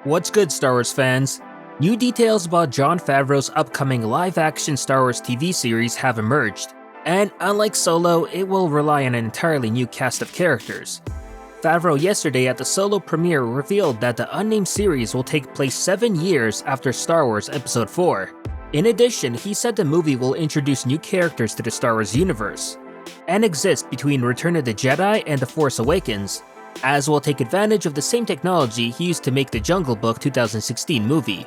What's good, Star Wars fans? New details about Jon Favreau's upcoming live-action Star Wars TV series have emerged, and unlike Solo, it will rely on an entirely new cast of characters. Favreau yesterday at the Solo premiere revealed that the unnamed series will take place 7 years after Star Wars Episode 4. In addition, he said the movie will introduce new characters to the Star Wars universe, and exist between Return of the Jedi and The Force Awakens, as will take advantage of the same technology he used to make the Jungle Book 2016 movie.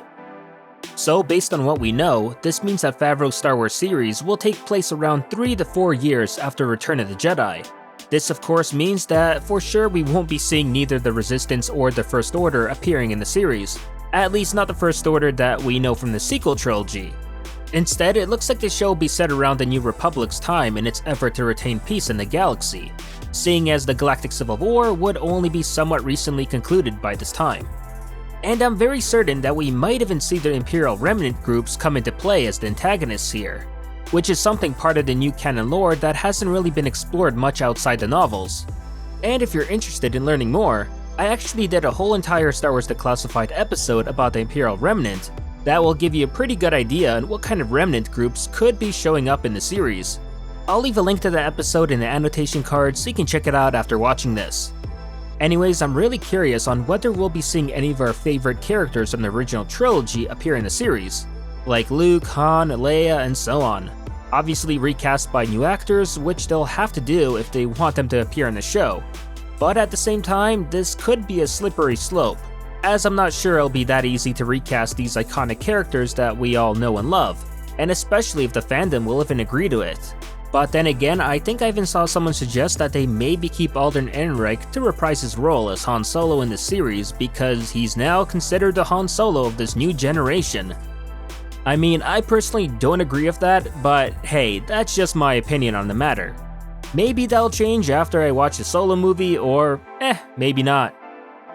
So based on what we know, this means that Favreau's Star Wars series will take place around 3 to 4 years after Return of the Jedi. This of course means that for sure we won't be seeing neither the Resistance or the First Order appearing in the series, at least not the First Order that we know from the sequel trilogy. Instead, it looks like the show will be set around the New Republic's time in its effort to retain peace in the galaxy, seeing as the Galactic Civil War would only be somewhat recently concluded by this time. And I'm very certain that we might even see the Imperial Remnant groups come into play as the antagonists here, which is something part of the new canon lore that hasn't really been explored much outside the novels. And if you're interested in learning more, I actually did a whole entire Star Wars Declassified episode about the Imperial Remnant that will give you a pretty good idea on what kind of remnant groups could be showing up in the series. I'll leave a link to the episode in the annotation card so you can check it out after watching this. Anyways, I'm really curious on whether we'll be seeing any of our favorite characters from the original trilogy appear in the series, like Luke, Han, Leia, and so on. Obviously recast by new actors, which they'll have to do if they want them to appear in the show. But at the same time, this could be a slippery slope, as I'm not sure it'll be that easy to recast these iconic characters that we all know and love, and especially if the fandom will even agree to it. But then again, I think I even saw someone suggest that they maybe keep Alden Ehrenreich to reprise his role as Han Solo in the series because he's now considered the Han Solo of this new generation. I mean, I personally don't agree with that, but hey, that's just my opinion on the matter. Maybe that'll change after I watch the Solo movie, or maybe not.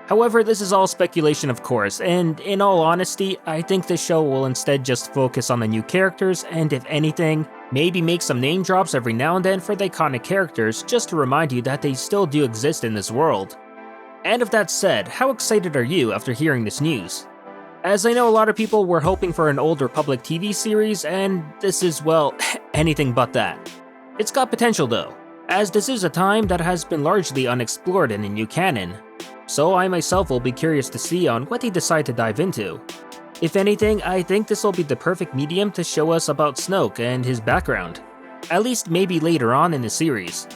However, this is all speculation of course, and in all honesty, I think the show will instead just focus on the new characters and if anything, maybe make some name drops every now and then for the iconic characters just to remind you that they still do exist in this world. And with that said, how excited are you after hearing this news? As I know a lot of people were hoping for an Old Republic TV series, and this is, well, anything but that. It's got potential though, as this is a time that has been largely unexplored in the new canon. So I myself will be curious to see on what they decide to dive into. If anything, I think this will be the perfect medium to show us about Snoke and his background. At least maybe later on in the series.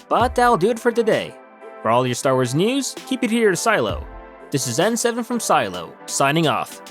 But that'll do it for today. For all your Star Wars news, keep it here to Silo. This is N7 from Silo, signing off.